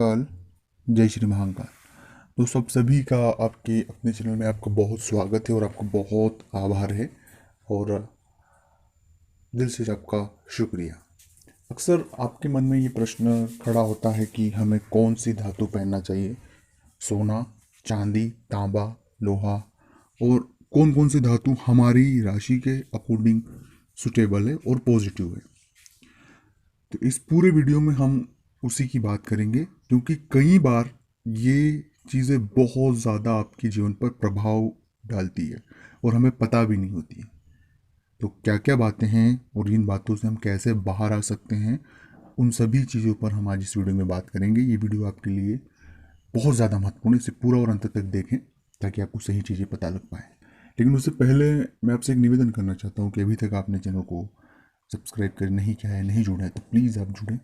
काल। जय श्री महाकाल। दोस्तों, आप सभी का आपके अपने चैनल में आपका बहुत स्वागत है और आपका बहुत आभार है और दिल से आपका शुक्रिया। अक्सर आपके मन में ये प्रश्न खड़ा होता है कि हमें कौन सी धातु पहनना चाहिए। सोना, चांदी, तांबा, लोहा और कौन कौन सी धातु हमारी राशि के अकॉर्डिंग सुटेबल है और पॉजिटिव है। तो इस पूरे वीडियो में हम उसी की बात करेंगे, क्योंकि कई बार ये चीज़ें बहुत ज़्यादा आपके जीवन पर प्रभाव डालती है और हमें पता भी नहीं होती है। तो क्या क्या बातें हैं और इन बातों से हम कैसे बाहर आ सकते हैं, उन सभी चीज़ों पर हम आज इस वीडियो में बात करेंगे। ये वीडियो आपके लिए बहुत ज़्यादा महत्वपूर्ण है, इसे पूरा और अंत तक देखें ताकि आपको सही चीज़ें पता लग पाए। लेकिन उससे पहले मैं आपसे एक निवेदन करना चाहता हूँ कि अभी तक आपने चैनल को सब्सक्राइब कर नहीं किया है, नहीं जुड़ा है, तो प्लीज़ आप जुड़ें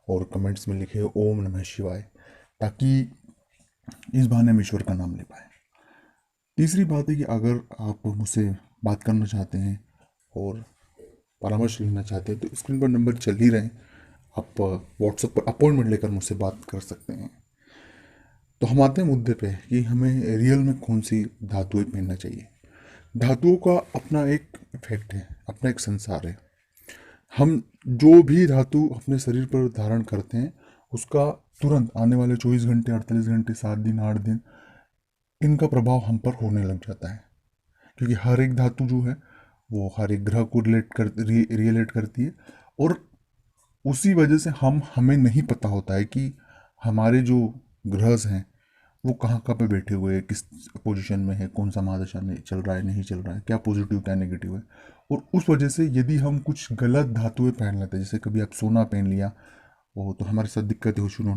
और कमेंट्स में लिखे ओम नमः शिवाय, ताकि इस बहाने हम ईश्वर का नाम ले पाए। तीसरी बात है कि अगर आप मुझसे बात करना चाहते हैं और परामर्श लेना चाहते हैं तो स्क्रीन पर नंबर चल ही रहे हैं, आप व्हाट्सएप पर अपॉइंटमेंट लेकर मुझसे बात कर सकते हैं। तो हम आते हैं मुद्दे पे कि हमें रियल में कौन सी धातुएं पहनना चाहिए। धातुओं का अपना एक इफेक्ट है, अपना एक संसार है। हम जो भी धातु अपने शरीर पर धारण करते हैं उसका तुरंत आने वाले 24 घंटे, 48 घंटे, 7 दिन, 8 दिन इनका प्रभाव हम पर होने लग जाता है। क्योंकि हर एक धातु जो है वो हर एक ग्रह को रिलेट करती है और उसी वजह से हमें नहीं पता होता है कि हमारे जो ग्रह हैं वो कहाँ कहाँ पे बैठे हुए हैं, किस पोजीशन में है, कौन सा महादशा में चल रहा है, नहीं चल रहा है, क्या पॉजिटिव क्या नेगेटिव है। और उस वजह से यदि हम कुछ गलत धातुएं पहन लेते हैं, जैसे कभी आप सोना पहन लिया वो तो हमारे साथ दिक्कतें हो शुरू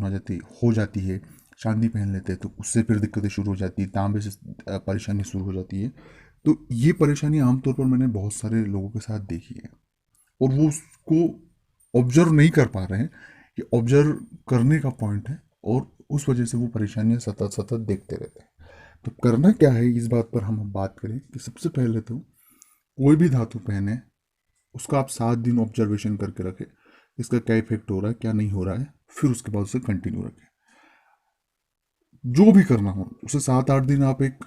हो जाती है। चांदी पहन लेते हैं तो उससे फिर दिक्कतें शुरू हो जाती है, तांबे से परेशानी शुरू हो जाती है। तो ये परेशानी आमतौर पर मैंने बहुत सारे लोगों के साथ देखी है और वो उसको ऑब्जर्व नहीं कर पा रहे हैं। कि ऑब्जर्व करने का पॉइंट है और उस वजह से वो परेशानियां सतत सतत देखते रहते हैं। तो करना क्या है, इस बात पर हम बात करें कि सबसे पहले तो कोई भी धातु पहने उसका आप 7 दिन ऑब्जर्वेशन करके रखें, इसका क्या इफेक्ट हो रहा है, क्या नहीं हो रहा है, फिर उसके बाद उसे कंटिन्यू रखें। जो भी करना हो उसे 7-8 दिन आप एक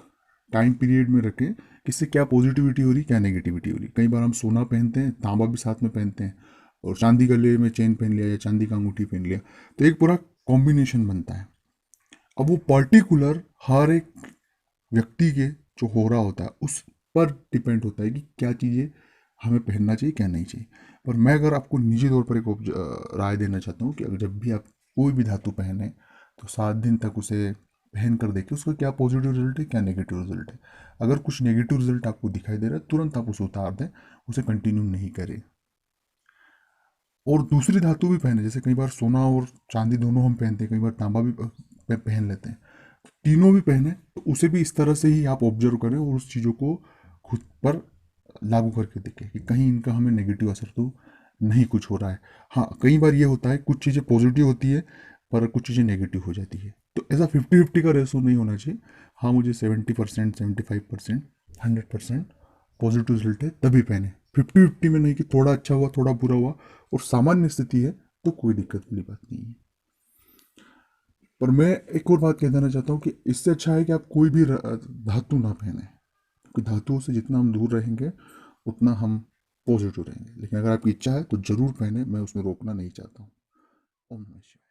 टाइम पीरियड में रखें कि इससे क्या पॉजिटिविटी हो रही, क्या नेगेटिविटी हो रही। कई बार हम सोना पहनते हैं, तांबा भी साथ में पहनते हैं और चांदी गले में चेन पहन लिया या चांदी का अंगूठी पहन लिया, तो एक पूरा कॉम्बिनेशन बनता है। अब वो पर्टिकुलर हर एक व्यक्ति के जो हो रहा होता है उस पर डिपेंड होता है कि क्या चीज़ें हमें पहनना चाहिए, क्या नहीं चाहिए। पर मैं अगर आपको निजी तौर पर एक राय देना चाहता हूँ कि अगर जब भी आप कोई भी धातु पहने तो 7 दिन तक उसे पहन कर देखिए उसका क्या पॉजिटिव रिजल्ट है, क्या नेगेटिव रिजल्ट है। अगर कुछ नेगेटिव रिजल्ट आपको दिखाई दे रहा है तुरंत आप उसे उतार दें, उसे कंटिन्यू नहीं करें। और दूसरी धातु भी पहने, जैसे कई बार सोना और चांदी दोनों हम पहनते हैं, कई बार तांबा भी पहन लेते हैं, तीनों भी पहने तो उसे भी इस तरह से ही आप ऑब्जर्व करें और उस चीज़ों को खुद पर लागू करके देखें कि कहीं इनका हमें नेगेटिव असर तो नहीं कुछ हो रहा है। हाँ, कई बार ये होता है कुछ चीज़ें पॉजिटिव होती है पर कुछ चीज़ें नेगेटिव हो जाती है, तो ऐसा 50-50 का रेशो नहीं होना चाहिए। हाँ, मुझे 70%, 75%, 100% पॉजिटिव रिजल्ट है तभी पहने। 50-50 में नहीं कि थोड़ा अच्छा हुआ थोड़ा बुरा हुआ और सामान्य स्थिति है तो कोई दिक्कत वाली बात नहीं है। पर मैं एक और बात कह देना चाहता हूँ कि इससे अच्छा है कि आप कोई भी धातु ना पहने, क्योंकि धातुओं से जितना हम दूर रहेंगे उतना हम पॉजिटिव रहेंगे। लेकिन अगर आपकी इच्छा है तो जरूर पहने, मैं उसमें रोकना नहीं चाहता हूँ। ओम नमः शिवाय।